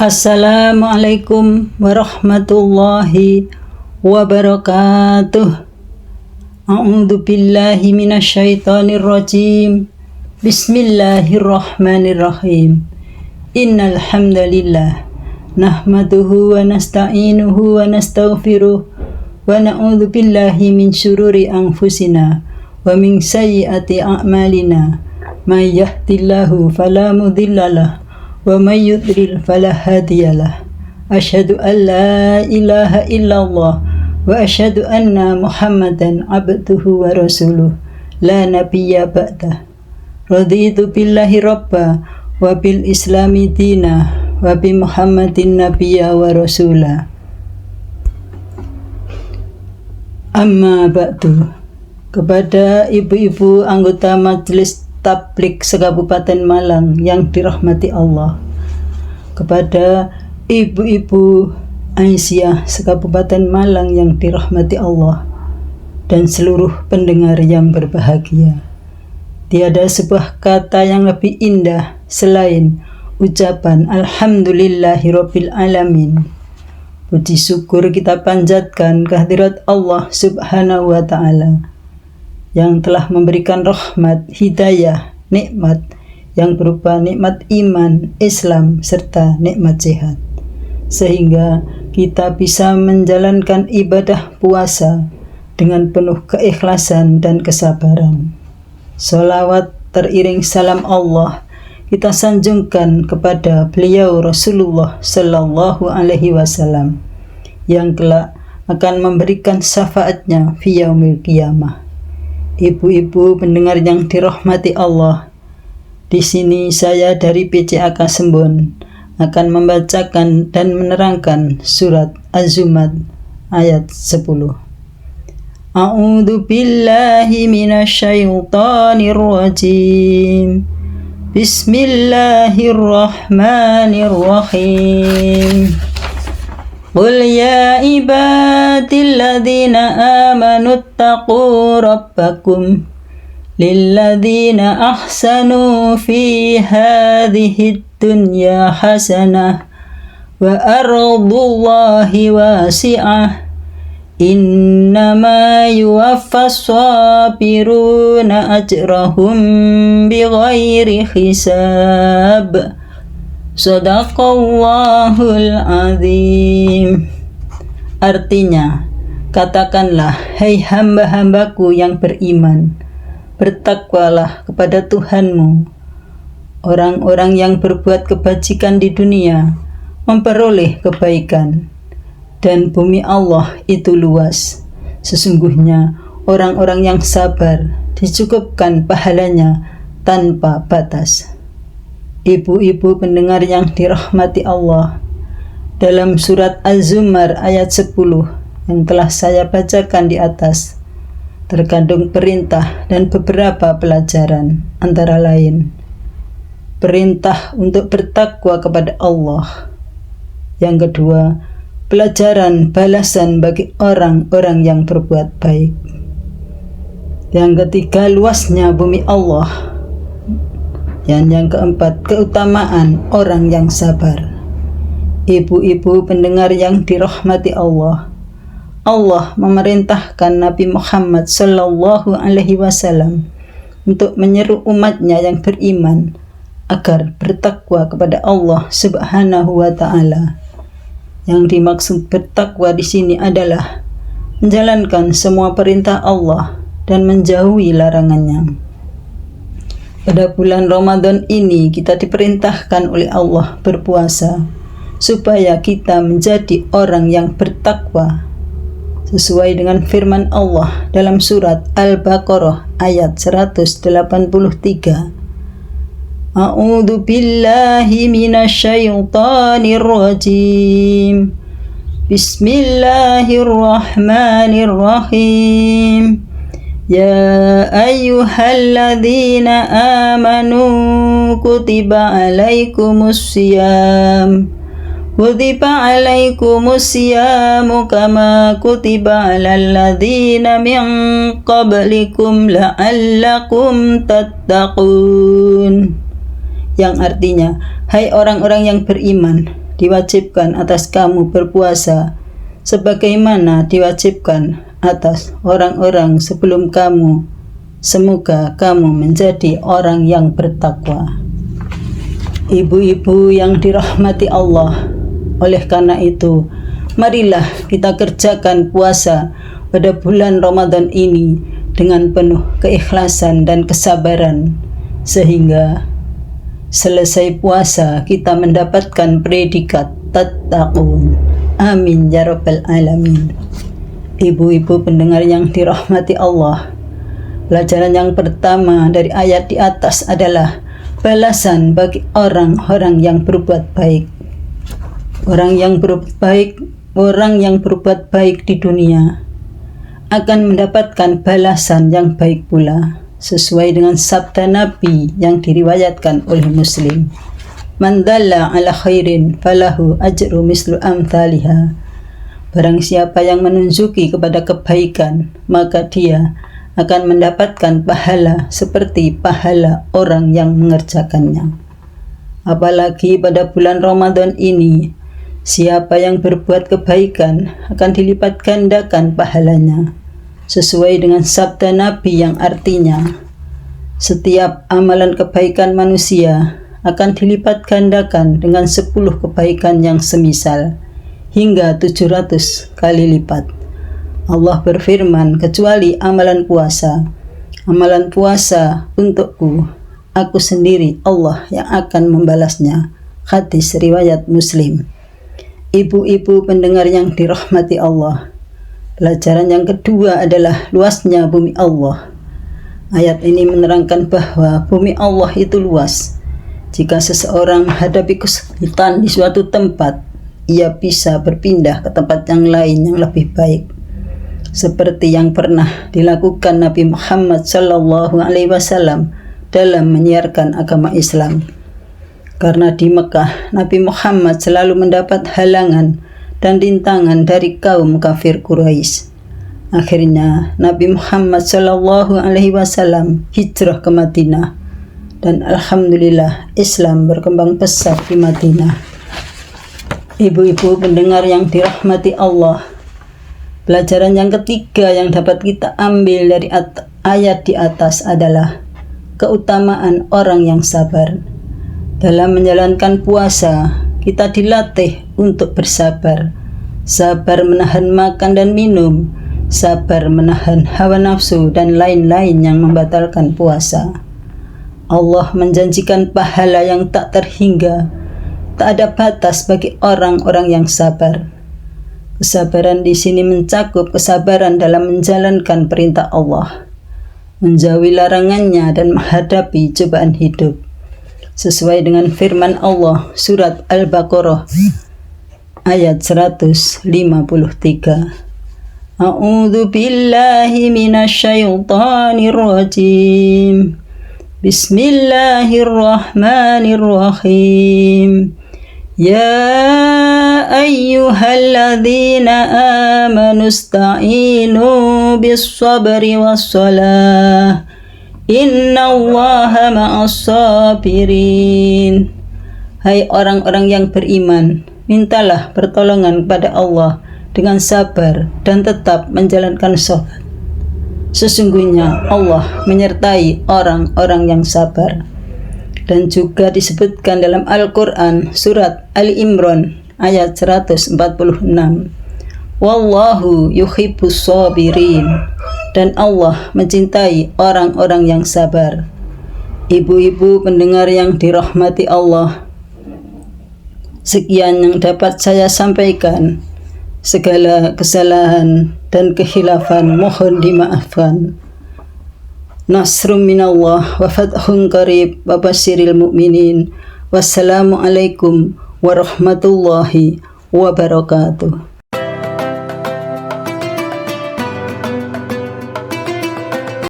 Assalamualaikum warahmatullahi wabarakatuh. A'udzu billahi minasyaitonir rajim. Bismillahirrahmanirrahim. Innal hamdalillah nahmaduhu wa nasta'inuhu wa nastaghfiruh wa na'udzu billahi min syururi anfusina wa min sayyiati a'malina. May yahdihillahu fala mudhillalah wa may yudlil fala hadiyalah. Asyhadu an la ilaha illallah wa asyhadu anna Muhammadan abduhu wa rasuluh la nabiyya ba'dah. Raditu billahi rabba wa bil islami dina wa bi Muhammadin nabiyya wa rasula. Amma ba'du. Kepada ibu-ibu anggota Majelis Tabligh se-Kabupaten Malang yang dirahmati Allah, kepada ibu-ibu Aisyah se-Kabupaten Malang yang dirahmati Allah, dan seluruh pendengar yang berbahagia. Tiada sebuah kata yang lebih indah selain ucapan Alhamdulillahirabbil alamin. Puji syukur kita panjatkan kehadirat Allah Subhanahu wa ta'ala yang telah memberikan rahmat, hidayah, nikmat yang berupa nikmat iman, Islam, serta nikmat sehat, sehingga kita bisa menjalankan ibadah puasa dengan penuh keikhlasan dan kesabaran. Sholawat teriring salam Allah kita sanjungkan kepada beliau Rasulullah Sallallahu Alaihi Wasallam yang kelak akan memberikan syafaatnya fi yaumil qiyamah. Ibu-ibu pendengar yang dirahmati Allah, di sini saya dari PCAK Sembon akan membacakan dan menerangkan surat Az-Zumar ayat 10. A'udzu billahi minasyaitonir rajim. Bismillahirrahmanirrahim. Qul ya ibadilladzina amanu taqu rabbakum lilladzina ahsanu fi hadhihi dunya hasanah wa ardullahi wasi'ah innama yuwaffas sabiruna ajrahum bighairi hisab. Shadaqallahul azim. Artinya, katakanlah, hai hamba-hambaku yang beriman, bertakwalah kepada Tuhanmu. Orang-orang yang berbuat kebajikan di dunia memperoleh kebaikan, dan bumi Allah itu luas. Sesungguhnya orang-orang yang sabar dicukupkan pahalanya tanpa batas. Ibu-ibu pendengar yang dirahmati Allah, dalam surat Az-Zumar ayat 10 yang telah saya bacakan di atas terkandung perintah dan beberapa pelajaran, antara lain perintah untuk bertakwa kepada Allah. Yang kedua, pelajaran balasan bagi orang-orang yang berbuat baik. Yang ketiga, luasnya bumi Allah. Dan yang keempat, keutamaan orang yang sabar. Ibu-ibu pendengar yang dirahmati Allah, Allah memerintahkan Nabi Muhammad Sallallahu Alaihi Wasallam untuk menyeru umatnya yang beriman agar bertakwa kepada Allah Subhanahu wa ta'ala. Yang dimaksud bertakwa di sini adalah menjalankan semua perintah Allah dan menjauhi larangannya. Pada bulan Ramadan ini kita diperintahkan oleh Allah berpuasa supaya kita menjadi orang yang bertakwa sesuai dengan firman Allah dalam surat Al-Baqarah ayat 183. A'udzu billahi minasyaitonir rajim. Bismillahirrahmanirrahim. Ya ayyuhalladzina amanu kutiba alaikumusiyam kama kutiba alal ladzina min qablikum la'allakum tattaqun. Yang artinya, hai orang-orang yang beriman, diwajibkan atas kamu berpuasa sebagaimana diwajibkan atas orang-orang sebelum kamu. Semoga kamu menjadi orang yang bertakwa. Ibu-ibu yang dirahmati Allah, oleh karena itu, marilah kita kerjakan puasa pada bulan Ramadan ini dengan penuh keikhlasan dan kesabaran, sehingga selesai puasa kita mendapatkan predikat tattaqun. Amin ya rabbal alamin. Ibu-ibu pendengar yang dirahmati Allah, pelajaran yang pertama dari ayat di atas adalah balasan bagi orang-orang yang berbuat baik. Orang yang berbuat baik di dunia akan mendapatkan balasan yang baik pula, sesuai dengan sabda Nabi yang diriwayatkan oleh Muslim. Man dalla ala khairin falahu ajru mislu amthaliha. Barang siapa yang menunjuki kepada kebaikan, maka dia akan mendapatkan pahala seperti pahala orang yang mengerjakannya. Apalagi pada bulan Ramadan ini, siapa yang berbuat kebaikan akan dilipat gandakan pahalanya, sesuai dengan sabda Nabi yang artinya, setiap amalan kebaikan manusia akan dilipat gandakan dengan 10 kebaikan yang semisal, hingga 700 kali lipat. Allah berfirman, kecuali amalan puasa. Amalan puasa untukku, aku sendiri Allah yang akan membalasnya. Hadis riwayat Muslim. Ibu-ibu pendengar yang dirahmati Allah, pelajaran yang kedua adalah luasnya bumi Allah. Ayat ini menerangkan bahwa bumi Allah itu luas. Jika seseorang menghadapi kesulitan di suatu tempat, ia bisa berpindah ke tempat yang lain yang lebih baik, seperti yang pernah dilakukan Nabi Muhammad SAW dalam menyiarkan agama Islam. Karena di Mekah, Nabi Muhammad selalu mendapat halangan dan rintangan dari kaum kafir Quraisy. Akhirnya Nabi Muhammad SAW hijrah ke Madinah, dan alhamdulillah Islam berkembang pesat di Madinah. Ibu-ibu pendengar yang dirahmati Allah, pelajaran yang ketiga yang dapat kita ambil dari ayat di atas adalah keutamaan orang yang sabar. Dalam menjalankan puasa, kita dilatih untuk bersabar. Sabar menahan makan dan minum, sabar menahan hawa nafsu dan lain-lain yang membatalkan puasa. Allah menjanjikan pahala yang tak terhingga. Tak ada batas bagi orang-orang yang sabar. Kesabaran di sini mencakup kesabaran dalam menjalankan perintah Allah, menjauhi larangannya dan menghadapi cobaan hidup. Sesuai dengan firman Allah surat Al-Baqarah ayat 153. A'udzu billahi minasyaitonir rajim. Bismillahirrahmanirrahim. Ya ayyuhalladzina amanu ista'inu bis-sabri was-salah. Innallaha ma'as-sabirin. Hai orang-orang yang beriman, mintalah pertolongan kepada Allah dengan sabar dan tetap menjalankan sholat. Sesungguhnya Allah menyertai orang-orang yang sabar. Dan juga disebutkan dalam Al-Quran surat Ali Imran ayat 146. Wallahu yuhibbus sabirin. Dan Allah mencintai orang-orang yang sabar. Ibu-ibu pendengar yang dirahmati Allah, sekian yang dapat saya sampaikan. Segala kesalahan dan khilafan mohon dimaafkan. Nasrum minallah wa fathun qarib wa basyiril mu'minin. Wassalamualaikum warahmatullahi wabarakatuh.